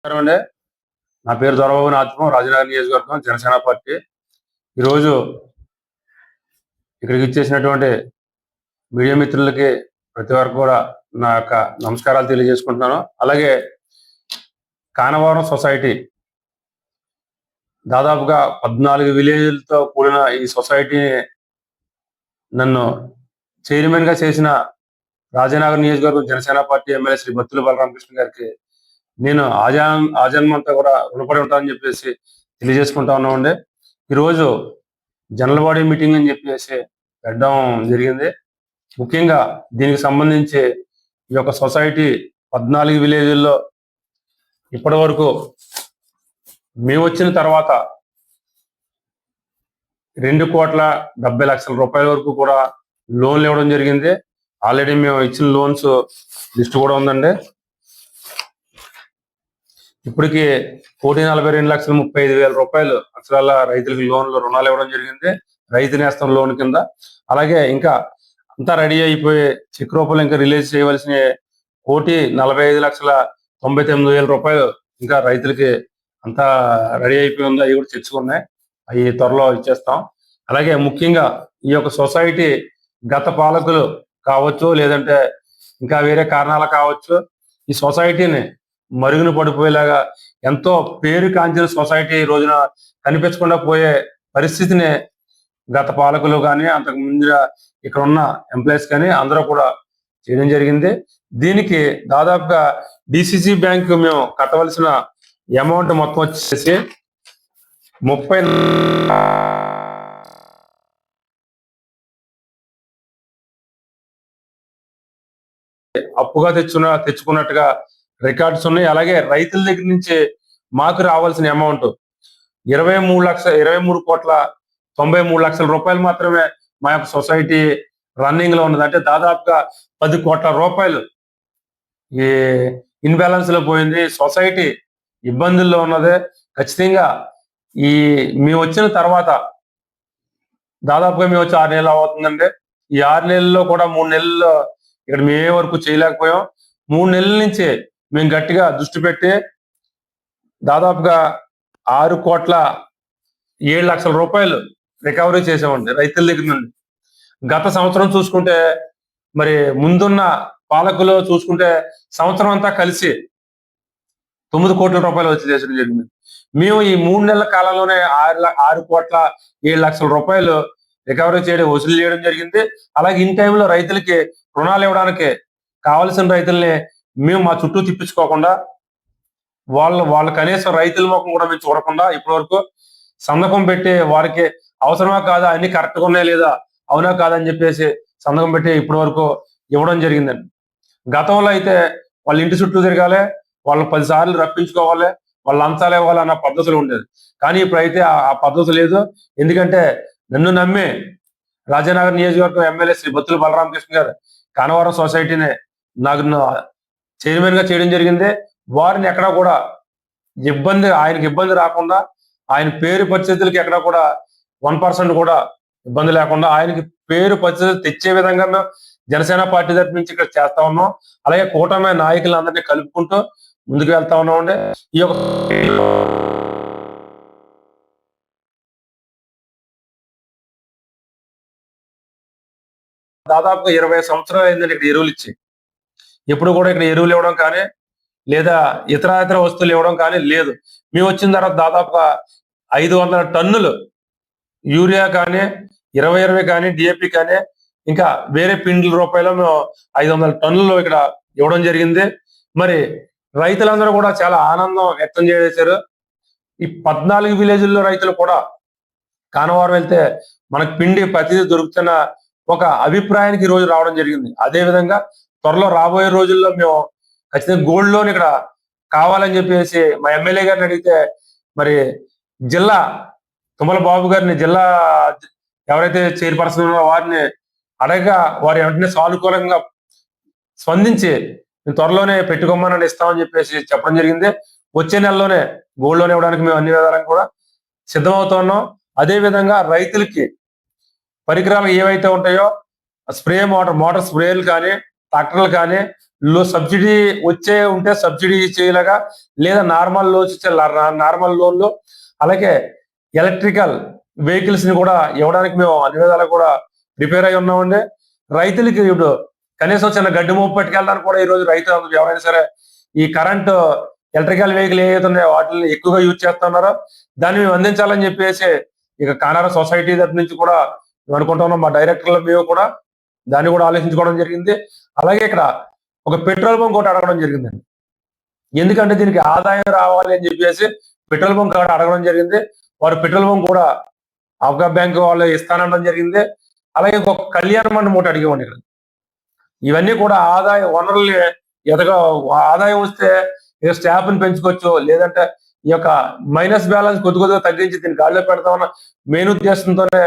అండి. నా పేరు దొరబాబు నాథం, రాజనగర్ నియోజకవర్గం, జనసేన పార్టీ. ఈరోజు ఇక్కడికి ఇచ్చేసినటువంటి మీడియా మిత్రులకి ప్రతి ఒక్కరు కూడా నా యొక్క నమస్కారాలు తెలియజేసుకుంటున్నాను. అలాగే కానవరం సొసైటీ దాదాపుగా 14 విలేజ్లతో కూడిన ఈ సొసైటీని నన్ను చైర్మన్ గా చేసిన రాజనగర్ నియోజకవర్గం జనసేన పార్టీ ఎమ్మెల్యే శ్రీ బత్తుల బలరామకృష్ణ గారికి నేను ఆజన్మంతా కూడా రుణపడి ఉంటానని చెప్పేసి తెలియజేసుకుంటా ఉన్నామండి. ఈరోజు జనరల్ బాడీ మీటింగ్ అని చెప్పేసి పెట్టడం జరిగింది. ముఖ్యంగా దీనికి సంబంధించి ఈ యొక్క సొసైటీ 14 విలేజ్ల్లో ఇప్పటి వరకు మేము వచ్చిన తర్వాత 2,70,00,000 రూపాయల వరకు కూడా లోన్లు ఇవ్వడం జరిగింది. ఆల్రెడీ మేము ఇచ్చిన లోన్స్ లిస్ట్ కూడా ఉందండి. ఇప్పటికి 1,42,35,000 రూపాయలు అక్షరాల రైతులకు రుణాలు ఇవ్వడం జరిగింది, రైతు నేస్తం లోన్ కింద. అలాగే ఇంకా అంతా రెడీ అయిపోయి చెక్ రూపంలో ఇంకా రిలీజ్ చేయవలసిన 1,45,99,000 రూపాయలు ఇంకా రైతులకి అంతా రెడీ అయిపోయి ఉంది. అవి కూడా తెచ్చుకున్నాయి, అవి త్వరలో ఇచ్చేస్తాం. అలాగే ముఖ్యంగా ఈ యొక్క సొసైటీ గత పాలకులు కావచ్చు, లేదంటే ఇంకా వేరే కారణాలు కావచ్చు, ఈ సొసైటీని మరుగున పడిపోయేలాగా ఎంతో పేరు కాంచిన సొసైటీ ఈ రోజున కనిపించకుండా పోయే పరిస్థితిని గత పాలకులు కానీ అంతకు ముందు ఇక్కడ ఉన్న ఎంప్లాయీస్ కానీ అందరూ కూడా చేయడం జరిగింది. దీనికి దాదాపుగా డిసిసి బ్యాంక్ మేము కట్టవలసిన అమౌంట్ మొత్తం వచ్చేసి 30 అప్పుగా తెచ్చుకున్నట్టుగా రికార్డ్స్ ఉన్నాయి. అలాగే రైతుల దగ్గర నుంచి మాకు రావాల్సిన అమౌంట్ 23,93,93,00,000 రూపాయలు మాత్రమే మా యొక్క సొసైటీ రన్నింగ్ లో ఉన్నది. అంటే దాదాపుగా 10 కోట్ల రూపాయలు ఈ ఇన్బ్యాలెన్స్ లో పోయింది. సొసైటీ ఇబ్బందుల్లో ఉన్నది. ఖచ్చితంగా మేము వచ్చిన తర్వాత దాదాపుగా మేము వచ్చి 6 నెలలు అవుతుందండి. ఈ 6 నెలల్లో కూడా 3 నెలల్లో ఇక్కడ మేమే వరకు చేయలేకపోయాం. 3 నెలల నుంచి మేము గట్టిగా దృష్టి పెట్టి దాదాపుగా 6,07,00,000 రూపాయలు రికవరీ చేసామండి రైతుల దగ్గర నుండి. గత సంవత్సరం చూసుకుంటే, మరి ముందున్న పాలకులు చూసుకుంటే సంవత్సరం అంతా కలిసి 9 కోట్ల రూపాయలు వచ్చి చేసడం జరిగింది. మేము ఈ 3 నెలల కాలంలోనే 6,07,00,000 రూపాయలు రికవరీ వసూలు చేయడం జరిగింది. అలాగే ఇన్ టైంలో రైతులకి రుణాలు ఇవ్వడానికి కావలసిన రైతుల్ని మేము మా చుట్టూ తిప్పించుకోకుండా, వాళ్ళ కనీసం రైతుల ముఖం కూడా మేము చూడకుండా ఇప్పటి వరకు సంతకం పెట్టి వారికి అవసరమా కాదా, అన్ని కరెక్ట్గా ఉన్నాయా లేదా, అవునా కాదని చెప్పేసి సంతకం పెట్టి ఇప్పటి వరకు ఇవ్వడం జరిగిందండి. గతంలో అయితే వాళ్ళ ఇంటి చుట్టూ తిరగాలి, వాళ్ళు 10 సార్లు రప్పించుకోవాలి, వాళ్ళు లంచాలు ఇవ్వాలి అన్న పద్ధతులు ఉండేది. కానీ ఇప్పుడైతే ఆ పద్ధతి లేదు. ఎందుకంటే నన్ను నమ్మి రాజనగర్ నియోజకవర్గం ఎమ్మెల్యే శ్రీ బత్తుల బలరామకృష్ణ గారు కానవరం సొసైటీని నాకు చైర్మన్ గా చేయడం జరిగింది. వారిని ఎక్కడా కూడా ఆయనకి ఇబ్బంది రాకుండా, ఆయన పేరు పరిస్థితులకి ఎక్కడా కూడా 1% కూడా ఇబ్బంది లేకుండా ఆయనకి పేరు పరిస్థితులు తెచ్చే విధంగా మేము జనసేన పార్టీ తరఫు నుంచి ఇక్కడ చేస్తా ఉన్నాం. అలాగే కూటమి నాయకులందరినీ కలుపుకుంటూ ముందుకు వెళ్తా ఉన్నామండి. ఈ యొక్క దాదాపుగా 20 సంవత్సరాలు అయిందండి ఇక్కడ ఎరువులు ఇచ్చి. ఎప్పుడు కూడా ఇక్కడ ఎరువులు ఇవ్వడం కానీ, లేదా ఇతర వస్తువులు ఇవ్వడం కానీ లేదు. మేము వచ్చిన తర్వాత దాదాపుగా 500 టన్నులు యూరియా కానీ, 20 కానీ, డిఏపి కానీ, ఇంకా వేరే పిండిల రూపాయలు మేము 500 టన్నులు ఇక్కడ ఇవ్వడం జరిగింది. మరి రైతులందరూ కూడా చాలా ఆనందం వ్యక్తం చేశారు. ఈ 14 విలేజ్ల్లో రైతులు కూడా కానవారం వెళ్తే మనకు పిండి ప్రతిదీ దొరుకుతున్న ఒక అభిప్రాయానికి ఈ రోజు రావడం జరిగింది. అదే విధంగా త్వరలో రాబోయే రోజుల్లో మేము ఖచ్చితంగా గోల్డ్ లోన్ ఇక్కడ కావాలని చెప్పేసి మా ఎమ్మెల్యే గారిని అడిగితే, మరి జిల్లా తుమ్మల బాబు గారిని, జిల్లా ఎవరైతే చైర్పర్సన్ ఉన్నారో వారిని అడగగా వారు వెంటనే సానుకూలంగా స్పందించి త్వరలోనే పెట్టుకోమని ఇస్తామని చెప్పేసి చెప్పడం జరిగింది. వచ్చే నెలలోనే గోల్డ్ లోన్ ఇవ్వడానికి మేము అన్ని విధాలను కూడా సిద్ధమవుతున్నాం. అదే విధంగా రైతులకి పరికరాలు ఏవైతే ఉంటాయో, స్ప్రే మోటార్ స్ప్రేలు కానీ, ట్రాక్టర్లు కానీ, సబ్సిడీ ఉంటే సబ్సిడీ చేయలేగా, లేదా నార్మల్ లోన్స్ ఇచ్చే నార్మల్ లోన్లు, అలాగే ఎలక్ట్రికల్ వెహికల్స్ ని కూడా ఇవ్వడానికి మేము అన్ని విధాలుగా కూడా ప్రిపేర్ అయి ఉన్నామండి. రైతులకి ఇప్పుడు కనీసం చిన్న గడ్డి మోపు పట్టుకెళ్ళడానికి కూడా ఈ రోజు రైతు ఎవరైనా సరే ఈ కరెంట్ ఎలక్ట్రికల్ వెహికల్ ఏవైతే ఉన్నాయో వాటిని ఎక్కువగా యూజ్ చేస్తున్నారో దాన్ని మేము అందించాలని చెప్పేసి ఇక కానారా సొసైటీ తరపు నుంచి కూడా మేము అనుకుంటున్నాం. మా డైరెక్టర్లు మేము కూడా దాన్ని కూడా ఆలోచించుకోవడం జరిగింది. అలాగే ఇక్కడ ఒక పెట్రోల్ బంక్ కూడా అడగడం జరిగిందండి. ఎందుకంటే దీనికి ఆదాయం రావాలి అని చెప్పేసి పెట్రోల్ బంక్ కూడా అడగడం జరిగింది. వారు పెట్రోల్ బంక్ కూడా అవకాశ బ్యాంక్ వాళ్ళు ఇస్తానడం జరిగింది. అలాగే ఇంకొక కళ్యాణ మండపం ఒకటి అడిగామండి ఇక్కడ. ఇవన్నీ కూడా ఆదాయ వనరులు ఎదగా ఆదాయం వస్తే ఇక స్టాఫ్ ని పెంచుకోవచ్చు, లేదంటే ఈ యొక్క మైనస్ బ్యాలెన్స్ కొద్దిగా తగ్గించి దీన్ని గాడిలో పెడతామన్న మెయిన్ ఉద్దేశంతోనే